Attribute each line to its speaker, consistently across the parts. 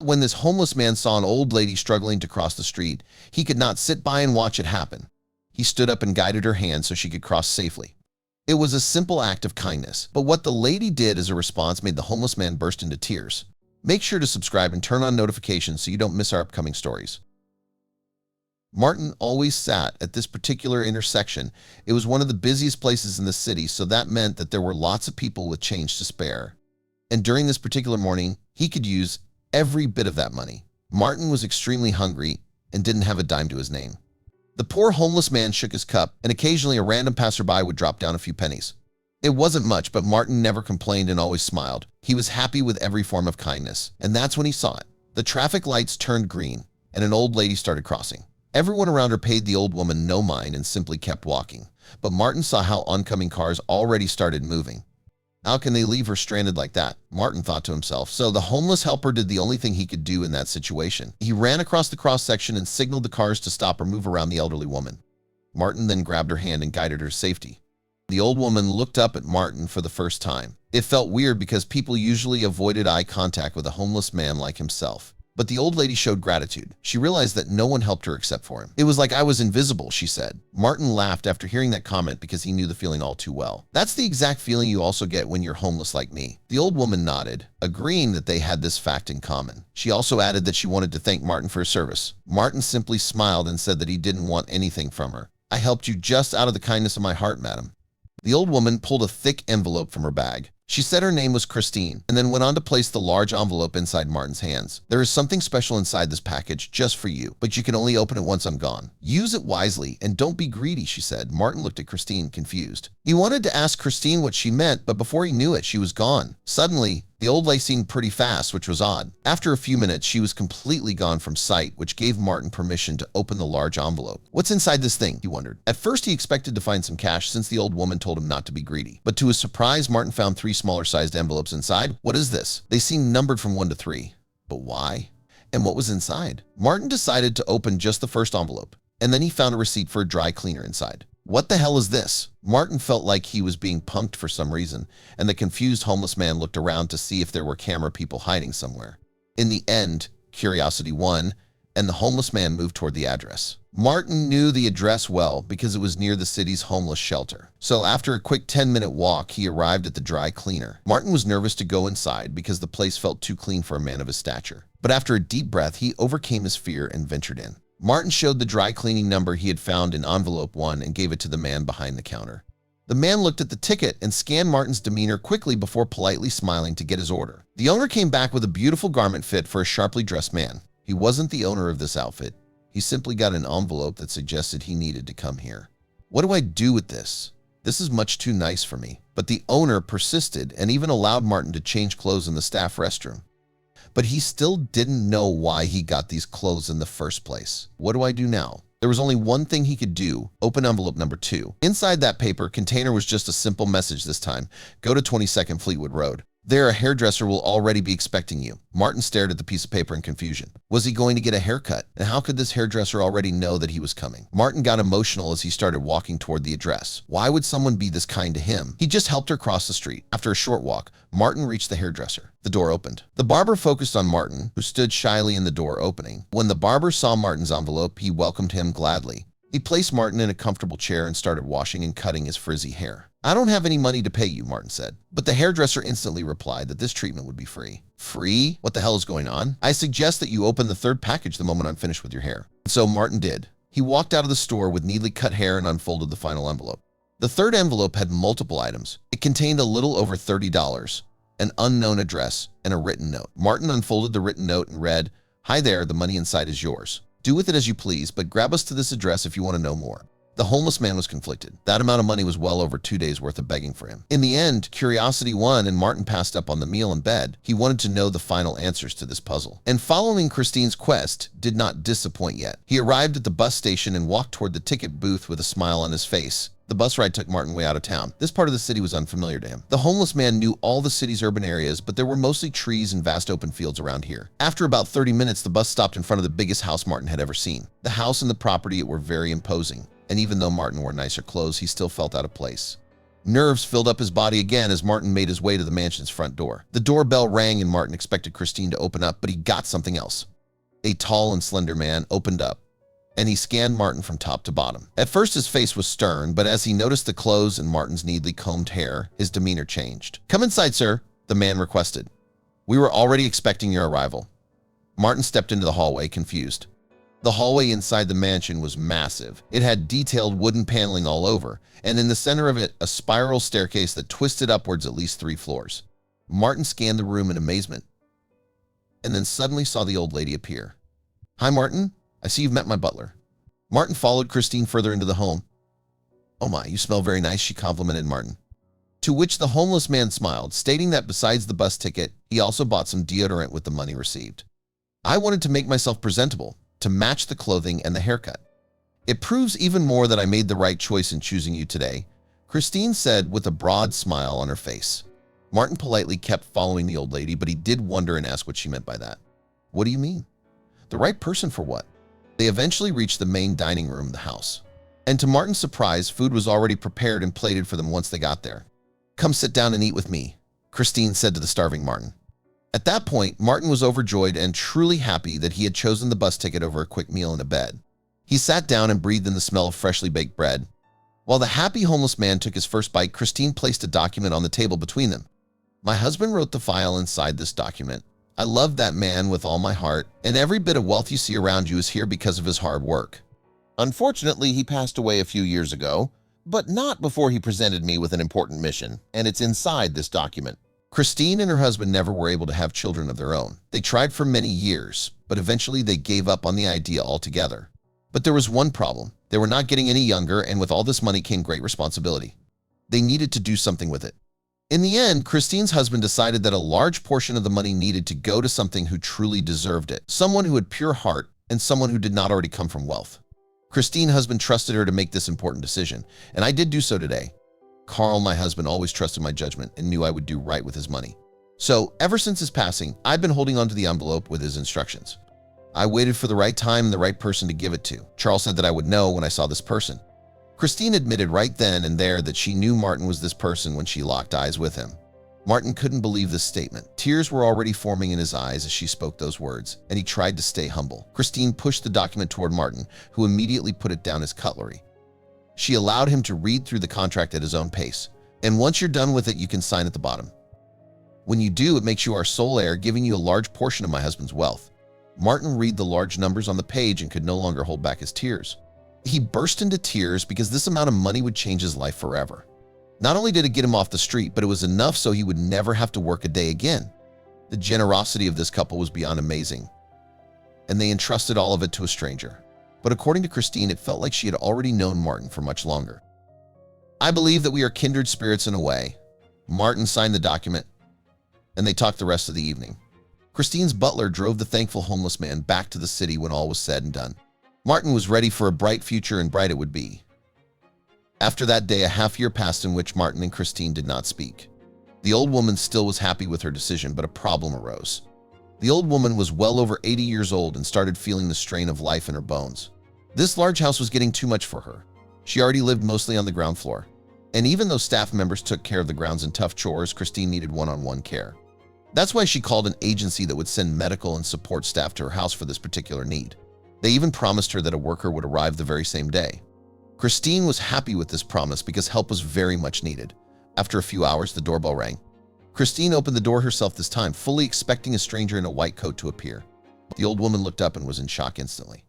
Speaker 1: when this homeless man saw an old lady struggling to cross the street, he could not sit by and watch it happen. He stood up and guided her hand so she could cross safely. It was a simple act of kindness, but what the lady did as a response made the homeless man burst into tears. Make sure to subscribe and turn on notifications so you don't miss our upcoming stories. Martin always sat at this particular intersection. It was one of the busiest places in the city, so that meant that there were lots of people with change to spare. And during this particular morning, he could use every bit of that money. Martin was extremely hungry and didn't have a dime to his name. The poor homeless man shook his cup, and occasionally a random passerby would drop down a few pennies. It wasn't much, but Martin never complained and always smiled. He was happy with every form of kindness, and that's when he saw it. The traffic lights turned green, and an old lady started crossing. Everyone around her paid the old woman no mind and simply kept walking. But Martin saw how oncoming cars already started moving. How can they leave her stranded like that? Martin thought to himself. So the homeless helper did the only thing he could do in that situation. He ran across the cross-section and signaled the cars to stop or move around the elderly woman. Martin then grabbed her hand and guided her to safety. The old woman looked up at Martin for the first time. It felt weird because people usually avoided eye contact with a homeless man like himself. But the old lady showed gratitude. She realized that no one helped her except for him. It was like I was invisible, she said. Martin laughed after hearing that comment because he knew the feeling all too well. That's the exact feeling you also get when you're homeless like me. The old woman nodded, agreeing that they had this fact in common. She also added that she wanted to thank Martin for his service. Martin simply smiled and said that he didn't want anything from her. I helped you just out of the kindness of my heart, madam. The old woman pulled a thick envelope from her bag. She said her name was Christine, and then went on to place the large envelope inside Martin's hands. There is something special inside this package just for you, but you can only open it once I'm gone. Use it wisely and don't be greedy, she said. Martin looked at Christine, confused. He wanted to ask Christine what she meant, but before he knew it, she was gone. Suddenly, the old lady seemed pretty fast, which was odd. After a few minutes, she was completely gone from sight, which gave Martin permission to open the large envelope. What's inside this thing? He wondered. At first, he expected to find some cash since the old woman told him not to be greedy. But to his surprise, Martin found 3 smaller-sized envelopes inside. What is this? They seemed numbered from 1 to 3. But why? And what was inside? Martin decided to open just the first envelope, and then he found a receipt for a dry cleaner inside. What the hell is this? Martin felt like he was being punked for some reason, and the confused homeless man looked around to see if there were camera people hiding somewhere. In the end, curiosity won, and the homeless man moved toward the address. Martin knew the address well because it was near the city's homeless shelter. So after a quick 10-minute walk, he arrived at the dry cleaner. Martin was nervous to go inside because the place felt too clean for a man of his stature. But after a deep breath, he overcame his fear and ventured in. Martin showed the dry cleaning number he had found in envelope 1 and gave it to the man behind the counter. The man looked at the ticket and scanned Martin's demeanor quickly before politely smiling to get his order. The owner came back with a beautiful garment fit for a sharply dressed man. He wasn't the owner of this outfit. He simply got an envelope that suggested he needed to come here. What do I do with this? This is much too nice for me. But the owner persisted and even allowed Martin to change clothes in the staff restroom. But he still didn't know why he got these clothes in the first place. What do I do now? There was only one thing he could do. Open envelope number 2. Inside that paper container was just a simple message this time. Go to 22nd Fleetwood Road. There, a hairdresser will already be expecting you. Martin stared at the piece of paper in confusion. Was he going to get a haircut? And how could this hairdresser already know that he was coming? Martin got emotional as he started walking toward the address. Why would someone be this kind to him? He just helped her cross the street. After a short walk, Martin reached the hairdresser. The door opened. The barber focused on Martin, who stood shyly in the door opening. When the barber saw Martin's envelope, he welcomed him gladly. He placed Martin in a comfortable chair and started washing and cutting his frizzy hair. I don't have any money to pay you, Martin said. But the hairdresser instantly replied that this treatment would be free. Free? What the hell is going on? I suggest that you open the 3rd package the moment I'm finished with your hair. And so Martin did. He walked out of the store with neatly cut hair and unfolded the final envelope. The 3rd envelope had multiple items. It contained a little over $30, an unknown address, and a written note. Martin unfolded the written note and read, "Hi there, the money inside is yours. Do with it as you please, but grab us to this address if you want to know more." The homeless man was conflicted. That amount of money was well over 2 days worth of begging for him. In the end, curiosity won and Martin passed up on the meal in bed. He wanted to know the final answers to this puzzle. And following Christine's quest did not disappoint yet. He arrived at the bus station and walked toward the ticket booth with a smile on his face. The bus ride took Martin way out of town. This part of the city was unfamiliar to him. The homeless man knew all the city's urban areas, but there were mostly trees and vast open fields around here. After about 30 minutes, the bus stopped in front of the biggest house Martin had ever seen. The house and the property were very imposing, and even though Martin wore nicer clothes, he still felt out of place. Nerves filled up his body again as Martin made his way to the mansion's front door. The doorbell rang and Martin expected Christine to open up, but he got something else. A tall and slender man opened up, and he scanned Martin from top to bottom. At first his face was stern, but as he noticed the clothes and Martin's neatly combed hair, his demeanor changed. "Come inside, sir," the man requested. "We were already expecting your arrival." Martin stepped into the hallway, confused. The hallway inside the mansion was massive. It had detailed wooden paneling all over, and in the center of it, a spiral staircase that twisted upwards at least 3 floors. Martin scanned the room in amazement, and then suddenly saw the old lady appear. "Hi, Martin. I see you've met my butler." Martin followed Christine further into the home. "Oh my, you smell very nice," she complimented Martin. To which the homeless man smiled, stating that besides the bus ticket, he also bought some deodorant with the money received. "I wanted to make myself presentable, to match the clothing and the haircut. It proves even more that I made the right choice in choosing you today," Christine said with a broad smile on her face. Martin politely kept following the old lady, but he did wonder and ask what she meant by that. "What do you mean? The right person for what?" They eventually reached the main dining room of the house. And to Martin's surprise, food was already prepared and plated for them once they got there. "Come sit down and eat with me," Christine said to the starving Martin. At that point, Martin was overjoyed and truly happy that he had chosen the bus ticket over a quick meal and a bed. He sat down and breathed in the smell of freshly baked bread. While the happy homeless man took his first bite, Christine placed a document on the table between them. "My husband wrote the file inside this document. I love that man with all my heart, and every bit of wealth you see around you is here because of his hard work. Unfortunately, he passed away a few years ago, but not before he presented me with an important mission, and it's inside this document." Christine and her husband never were able to have children of their own. They tried for many years, but eventually they gave up on the idea altogether. But there was one problem. They were not getting any younger, and with all this money came great responsibility. They needed to do something with it. In the end, Christine's husband decided that a large portion of the money needed to go to something who truly deserved it, someone who had pure heart and someone who did not already come from wealth. Christine's husband trusted her to make this important decision, and I did do so today. Carl, my husband, always trusted my judgment and knew I would do right with his money. So, ever since his passing, I've been holding onto the envelope with his instructions. I waited for the right time and the right person to give it to. Charles said that I would know when I saw this person. Christine admitted right then and there that she knew Martin was this person when she locked eyes with him. Martin couldn't believe this statement. Tears were already forming in his eyes as she spoke those words, and he tried to stay humble. Christine pushed the document toward Martin, who immediately put it down as cutlery. She allowed him to read through the contract at his own pace, and once you're done with it, you can sign at the bottom. When you do, it makes you our sole heir, giving you a large portion of my husband's wealth. Martin read the large numbers on the page and could no longer hold back his tears. He burst into tears because this amount of money would change his life forever. Not only did it get him off the street, but it was enough so he would never have to work a day again. The generosity of this couple was beyond amazing, and they entrusted all of it to a stranger. But according to Christine, it felt like she had already known Martin for much longer. "I believe that we are kindred spirits in a way." Martin signed the document, and they talked the rest of the evening. Christine's butler drove the thankful homeless man back to the city when all was said and done. Martin was ready for a bright future, and bright it would be. After that day, a half year passed in which Martin and Christine did not speak. The old woman still was happy with her decision, but a problem arose. The old woman was well over 80 years old and started feeling the strain of life in her bones. This large house was getting too much for her. She already lived mostly on the ground floor. And even though staff members took care of the grounds and tough chores, Christine needed one-on-one care. That's why she called an agency that would send medical and support staff to her house for this particular need. They even promised her that a worker would arrive the very same day. Christine was happy with this promise because help was very much needed. After a few hours, the doorbell rang. Christine opened the door herself this time, fully expecting a stranger in a white coat to appear. The old woman looked up and was in shock instantly.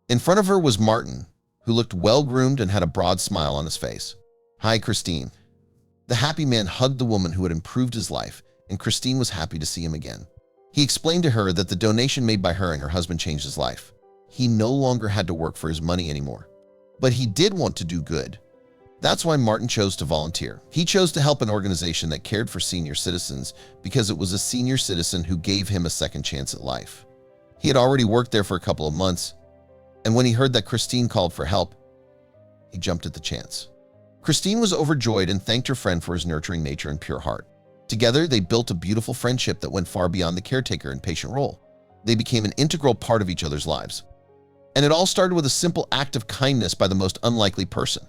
Speaker 1: In front of her was Martin, who looked well-groomed and had a broad smile on his face. "Hi, Christine." The happy man hugged the woman who had improved his life, and Christine was happy to see him again. He explained to her that the donation made by her and her husband changed his life. He no longer had to work for his money anymore. But he did want to do good. That's why Martin chose to volunteer. He chose to help an organization that cared for senior citizens because it was a senior citizen who gave him a second chance at life. He had already worked there for a couple of months, and when he heard that Christine called for help, he jumped at the chance. Christine was overjoyed and thanked her friend for his nurturing nature and pure heart. Together, they built a beautiful friendship that went far beyond the caretaker and patient role. They became an integral part of each other's lives. And it all started with a simple act of kindness by the most unlikely person.